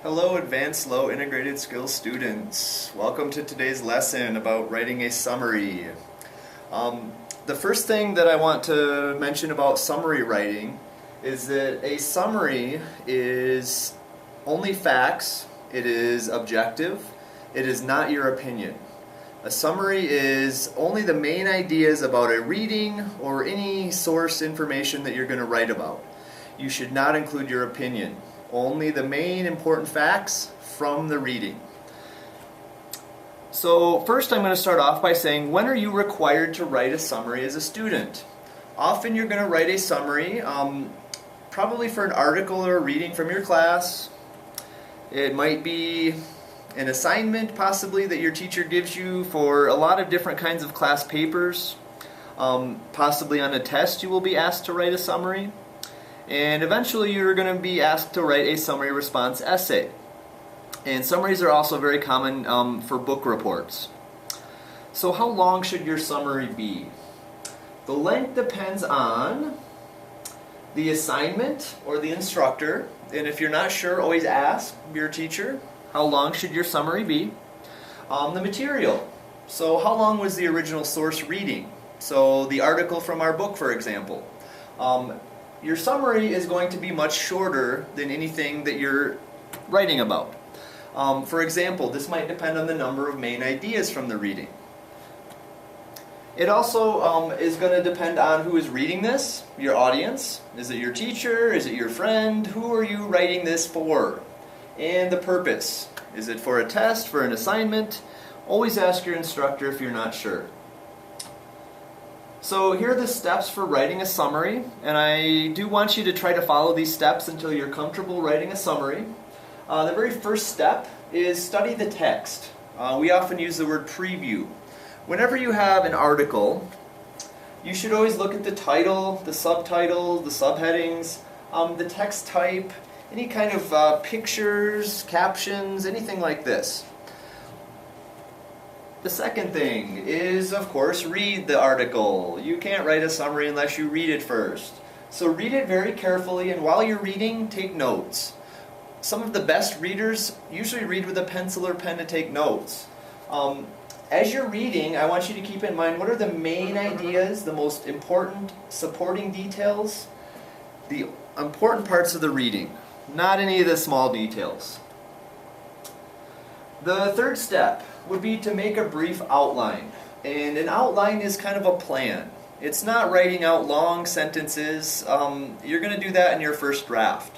Hello, Advanced Low Integrated Skills students. Welcome to today's lesson about writing a summary. The first thing that I want to mention about summary writing is that a summary is only facts, it is objective, it is not your opinion. A summary is only the main ideas about a reading or any source information that you're going to write about. You should not include your opinion. Only the main important facts from the reading. So first I'm going to start off by saying, when are you required to write a summary as a student? Often you're going to write a summary, probably for an article or a reading from your class. It might be an assignment possibly that your teacher gives you for a lot of different kinds of class papers. Possibly on a test you will be asked to write a summary. And eventually you're going to be asked to write a summary response essay. And summaries are also very common for book reports. So how long should your summary be? The length depends on the assignment or the instructor. And if you're not sure, always ask your teacher, how long should your summary be? The material. So how long was the original source reading? So the article from our book, for example. Your summary is going to be much shorter than anything that you're writing about. For example, this might depend on the number of main ideas from the reading. It also is going to depend on who is reading this, your audience. Is it your teacher? Is it your friend? Who are you writing this for? And the purpose. Is it for a test, for an assignment? Always ask your instructor if you're not sure. So here are the steps for writing a summary, and I do want you to try to follow these steps until you're comfortable writing a summary. The very first step is study the text. We often use the word preview. Whenever you have an article, you should always look at the title, the subtitle, the subheadings, the text type, any kind of pictures, captions, anything like this. The second thing is, of course, read the article. You can't write a summary unless you read it first. So read it very carefully, and while you're reading, take notes. Some of the best readers usually read with a pencil or pen to take notes. As you're reading, I want you to keep in mind what are the main ideas, the most important supporting details, the important parts of the reading, not any of the small details. The third step would be to make a brief outline. And an outline is kind of a plan. It's not writing out long sentences. You're going to do that in your first draft.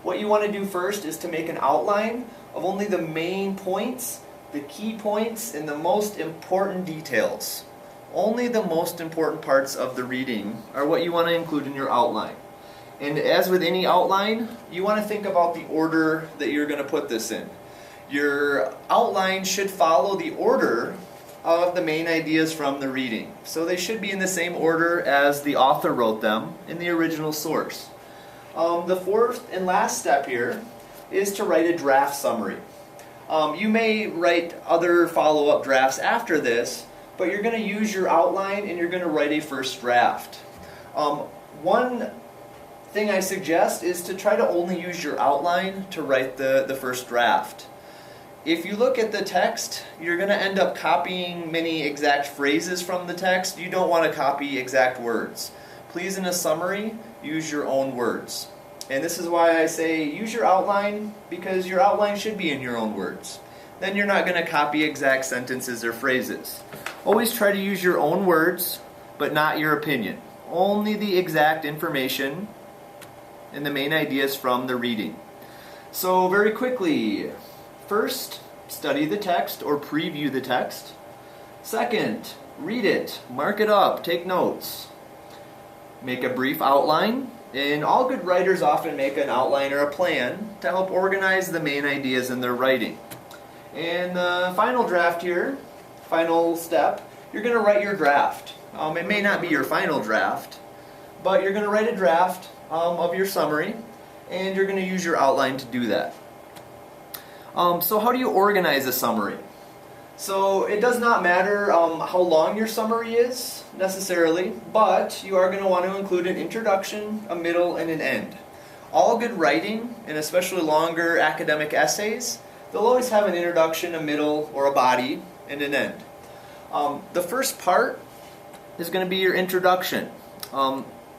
What you want to do first is to make an outline of only the main points, the key points, and the most important details. Only the most important parts of the reading are what you want to include in your outline. And as with any outline, you want to think about the order that you're going to put this in. Your outline should follow the order of the main ideas from the reading. So they should be in the same order as the author wrote them in the original source. The fourth and last step here is to write a draft summary. You may write other follow-up drafts after this, but you're going to use your outline and you're going to write a first draft. One thing I suggest is to try to only use your outline to write the first draft. If you look at the text, you're going to end up copying many exact phrases from the text. You don't want to copy exact words. Please, in a summary, use your own words. And this is why I say use your outline, because your outline should be in your own words. Then you're not going to copy exact sentences or phrases. Always try to use your own words, but not your opinion. Only the exact information and the main ideas from the reading. So very quickly, first, study the text or preview the text. Second, read it, mark it up, take notes. Make a brief outline, and all good writers often make an outline or a plan to help organize the main ideas in their writing. And the final draft here, final step, you're going to write your draft. It may not be your final draft, but you're going to write a draft of your summary, and you're going to use your outline to do that. So how do you organize a summary? So it does not matter how long your summary is necessarily, but you are going to want to include an introduction, a middle, and an end. All good writing, and especially longer academic essays, they'll always have an introduction, a middle, or a body, and an end. The first part is going to be your introduction.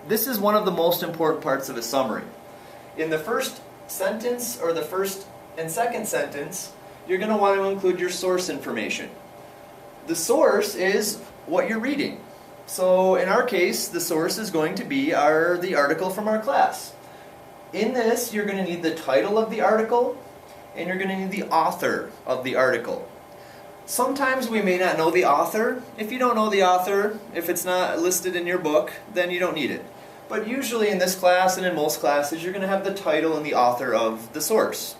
This is one of the most important parts of a summary. In the first sentence, or the first and second sentence, you're going to want to include your source information. The source is what you're reading. So in our case, the source is going to be the article from our class. In this, you're going to need the title of the article, and you're going to need the author of the article. Sometimes we may not know the author. If you don't know the author, if it's not listed in your book, then you don't need it. But usually in this class and in most classes, you're going to have the title and the author of the source.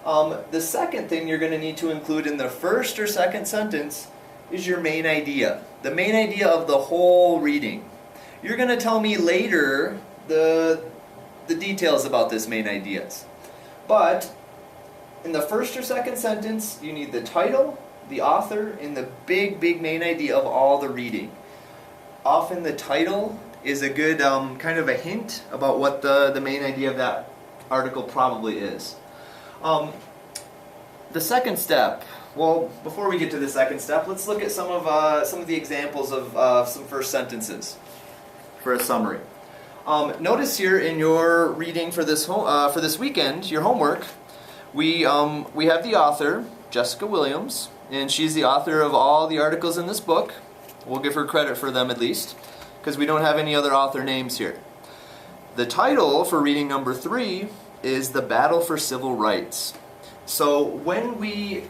The second thing you're going to need to include in the first or second sentence is your main idea. The main idea of the whole reading. You're going to tell me later the details about this main ideas. But in the first or second sentence, you need the title, the author, and the big main idea of all the reading. Often the title is a good kind of a hint about what the main idea of that article probably is. The second step, well, before we get to the second step, let's look at some of the examples of some first sentences for a summary. Notice here in your reading for this weekend, your homework, we have the author, Jessica Williams, and she's the author of all the articles in this book. We'll give her credit for them at least, because we don't have any other author names here. The title for reading number 3 is The Battle for Civil Rights. So when we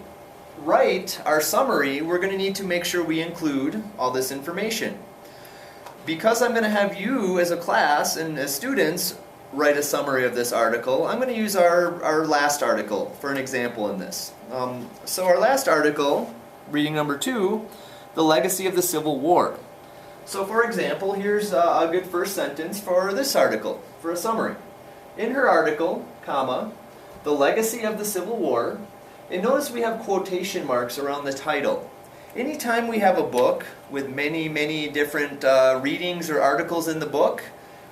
write our summary, we're going to need to make sure we include all this information. Because I'm going to have you as a class and as students write a summary of this article, I'm going to use our last article for an example in this. So our last article, reading number 2, The Legacy of the Civil War. So for example, here's a good first sentence for this article, for a summary. In her article, comma, The Legacy of the Civil War, and notice we have quotation marks around the title. Anytime we have a book with many different readings or articles in the book,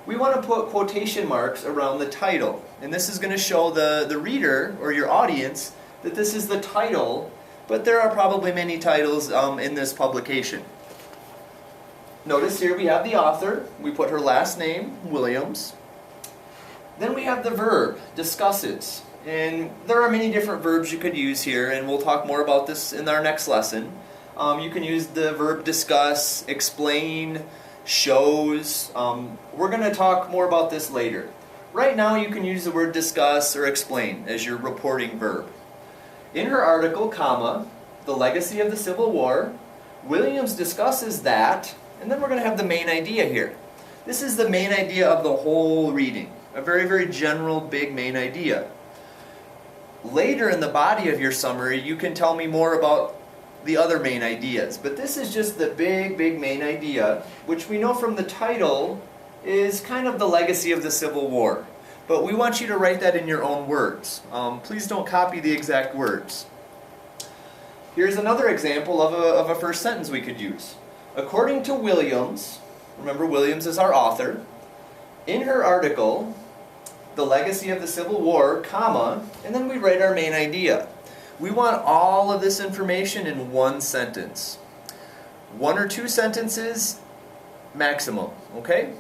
we want to put quotation marks around the title. And this is going to show the reader or your audience that this is the title, but there are probably many titles in this publication. Notice here we have the author. We put her last name, Williams. Then we have the verb, discusses. And there are many different verbs you could use here, and we'll talk more about this in our next lesson. You can use the verb discuss, explain, shows. We're going to talk more about this later. Right now you can use the word discuss or explain as your reporting verb. In her article, comma, The Legacy of the Civil War, Williams discusses that, and then we're going to have the main idea here. This is the main idea of the whole reading. A very general, big main idea. Later in the body of your summary, you can tell me more about the other main ideas. But this is just the big main idea, which we know from the title is kind of the legacy of the Civil War. But we want you to write that in your own words. Please don't copy the exact words. Here's another example of a first sentence we could use. According to Williams, remember Williams is our author, in her article, The Legacy of the Civil War, comma, and then we write our main idea. We want all of this information in one sentence. 1 or 2 sentences maximum, okay?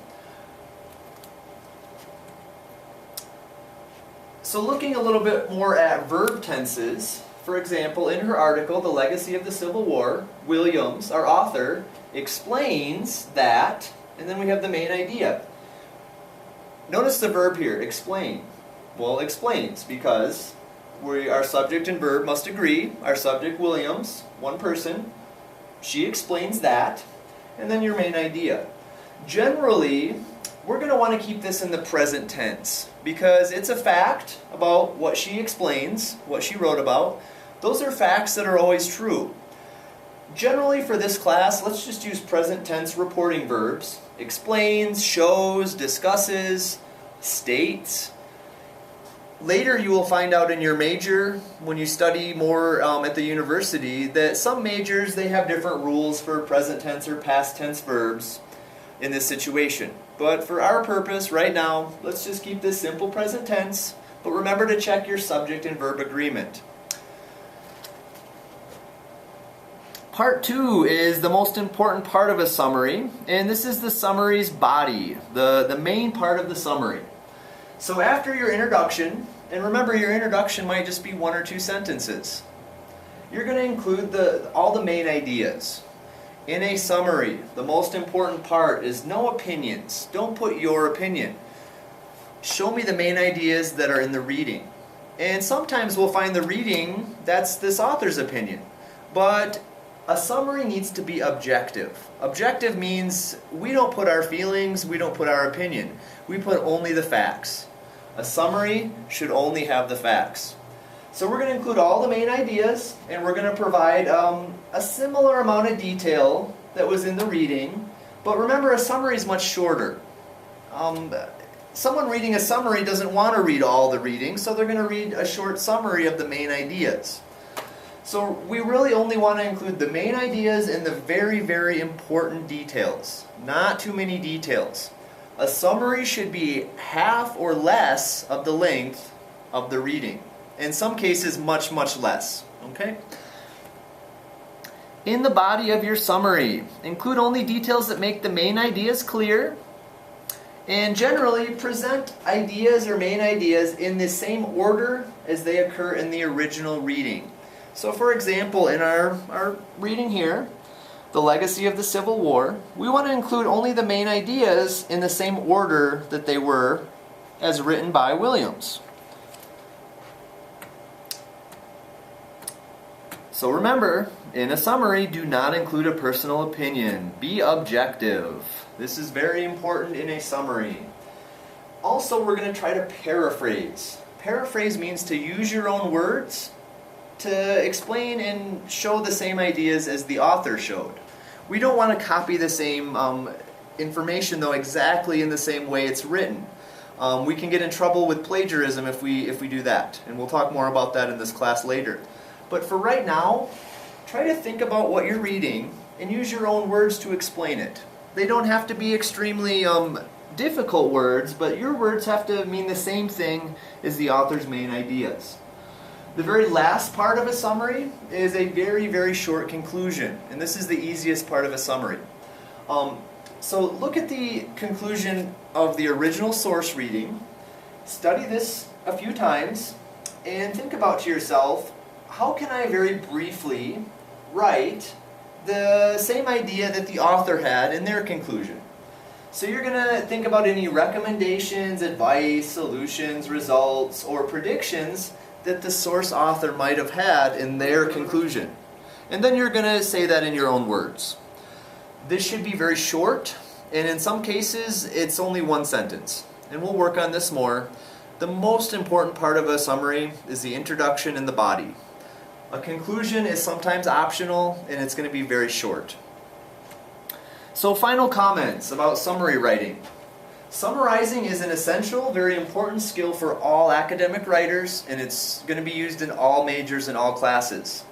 So looking a little bit more at verb tenses, for example, in her article, The Legacy of the Civil War, Williams, our author, explains that, and then we have the main idea. Notice the verb here, explain. Well, explains, because our subject and verb must agree. Our subject, Williams, one person, she explains that, and then your main idea. Generally, we're going to want to keep this in the present tense, because it's a fact about what she explains, what she wrote about. Those are facts that are always true. Generally for this class, let's just use present tense reporting verbs. Explains, shows, discusses, states. Later you will find out in your major, when you study more at the university, that some majors, they have different rules for present tense or past tense verbs in this situation. But for our purpose right now, let's just keep this simple present tense, but remember to check your subject and verb agreement. Part 2 is the most important part of a summary, and this is the summary's body, the main part of the summary. So after your introduction, and remember your introduction might just be 1 or 2 sentences, you're going to include all the main ideas. In a summary, the most important part is no opinions. Don't put your opinion. Show me the main ideas that are in the reading. And sometimes we'll find the reading, that's this author's opinion. But a summary needs to be objective. Objective means we don't put our feelings, we don't put our opinion. We put only the facts. A summary should only have the facts. So we're going to include all the main ideas, and we're going to provide a similar amount of detail that was in the reading. But remember, a summary is much shorter. Someone reading a summary doesn't want to read all the reading, so they're going to read a short summary of the main ideas. So we really only want to include the main ideas and the very, very important details. Not too many details. A summary should be half or less of the length of the reading. In some cases, much, much less. Okay? In the body of your summary, include only details that make the main ideas clear. And generally, present ideas or main ideas in the same order as they occur in the original reading. So for example, in our reading here, The Legacy of the Civil War, we want to include only the main ideas in the same order that they were as written by Williams. So remember, in a summary, do not include a personal opinion. Be objective. This is very important in a summary. Also, we're going to try to paraphrase. Paraphrase means to use your own words to explain and show the same ideas as the author showed. We don't want to copy the same information, though, exactly in the same way it's written. We can get in trouble with plagiarism if we do that, and we'll talk more about that in this class later. But for right now, try to think about what you're reading and use your own words to explain it. They don't have to be extremely difficult words, but your words have to mean the same thing as the author's main ideas. The very last part of a summary is a very, very short conclusion, and this is the easiest part of a summary. So look at the conclusion of the original source reading, study this a few times, and think about to yourself, how can I very briefly write the same idea that the author had in their conclusion? So you're going to think about any recommendations, advice, solutions, results, or predictions that the source author might have had in their conclusion. And then you're going to say that in your own words. This should be very short, and in some cases it's only 1 sentence. And we'll work on this more. The most important part of a summary is the introduction and the body. A conclusion is sometimes optional, and it's going to be very short. So final comments about summary writing. Summarizing is an essential, very important skill for all academic writers, and it's going to be used in all majors and all classes.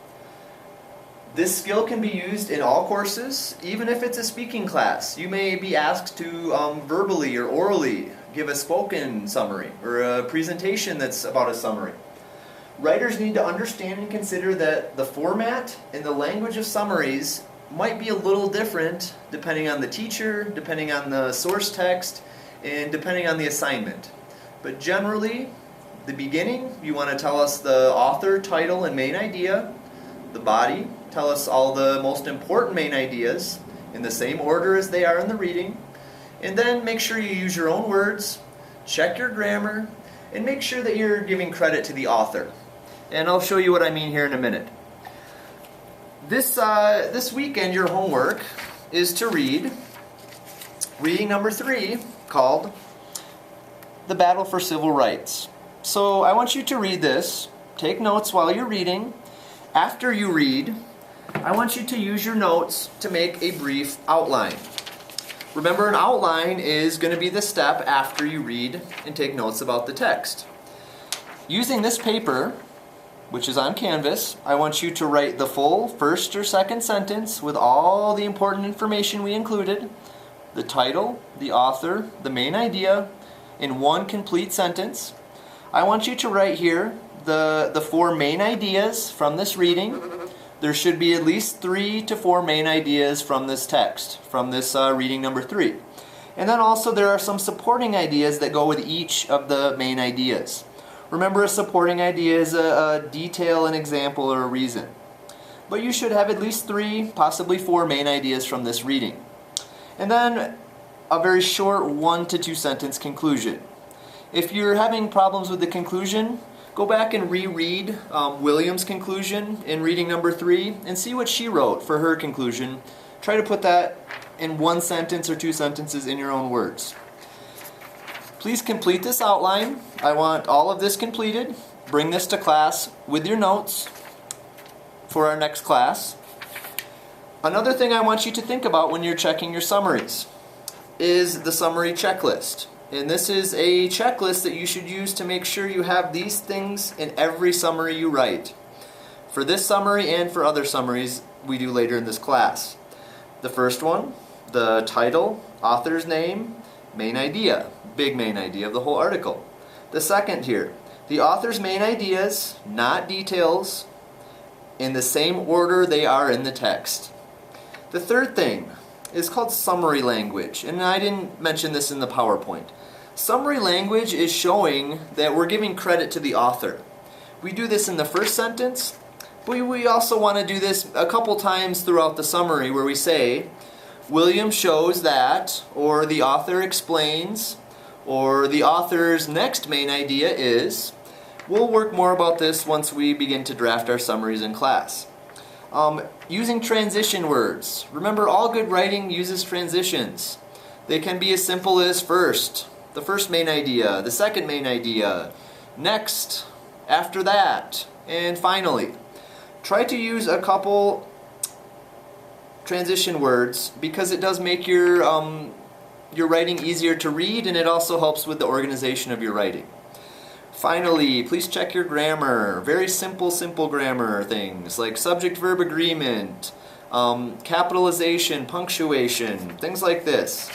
This skill can be used in all courses, even if it's a speaking class. You may be asked to verbally or orally give a spoken summary or a presentation that's about a summary. Writers need to understand and consider that the format and the language of summaries might be a little different depending on the teacher, depending on the source text, and depending on the assignment. But generally, the beginning, you want to tell us the author, title, and main idea. The body, tell us all the most important main ideas in the same order as they are in the reading. And then make sure you use your own words, check your grammar, and make sure that you're giving credit to the author. And I'll show you what I mean here in a minute. This weekend, your homework is to read reading number 3, called The Battle for Civil Rights. So I want you to read this, take notes while you're reading. After you read, I want you to use your notes to make a brief outline. Remember, an outline is going to be the step after you read and take notes about the text. Using this paper, which is on Canvas, I want you to write the full first or second sentence with all the important information we included. the title, the author, the main idea in one complete sentence. I want you to write here the 4 main ideas from this reading. There should be at least 3 to 4 main ideas from this text, from this reading number 3. And then also there are some supporting ideas that go with each of the main ideas. Remember, a supporting idea is a detail, an example, or a reason. But you should have at least 3, possibly 4 main ideas from this reading. And then a very short 1 to 2 sentence conclusion. If you're having problems with the conclusion, go back and reread William's conclusion in reading number 3 and see what she wrote for her conclusion. Try to put that in 1 sentence or 2 sentences in your own words. Please complete this outline. I want all of this completed. Bring this to class with your notes for our next class. Another thing I want you to think about when you're checking your summaries is the summary checklist. And this is a checklist that you should use to make sure you have these things in every summary you write. For this summary and for other summaries we do later in this class. The first one, the title, author's name, main idea, big main idea of the whole article. The second here, the author's main ideas, not details, in the same order they are in the text. The third thing is called summary language, and I didn't mention this in the PowerPoint. Summary language is showing that we're giving credit to the author. We do this in the first sentence, but we also want to do this a couple times throughout the summary where we say, William shows that, or the author explains, or the author's next main idea is. We'll work more about this once we begin to draft our summaries in class. Using transition words. Remember, all good writing uses transitions. They can be as simple as first, the first main idea, the second main idea, next, after that, and finally. Try to use a couple transition words because it does make your writing easier to read, and it also helps with the organization of your writing. Finally, please check your grammar. Very simple grammar things like subject-verb agreement, capitalization, punctuation, things like this.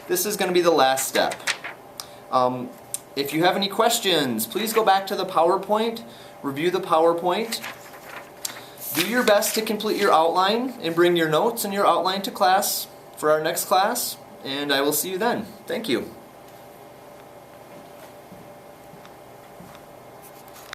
This is going to be the last step. If you have any questions, please go back to the PowerPoint, review the PowerPoint. Do your best to complete your outline and bring your notes and your outline to class for our next class, and I will see you then. Thank you.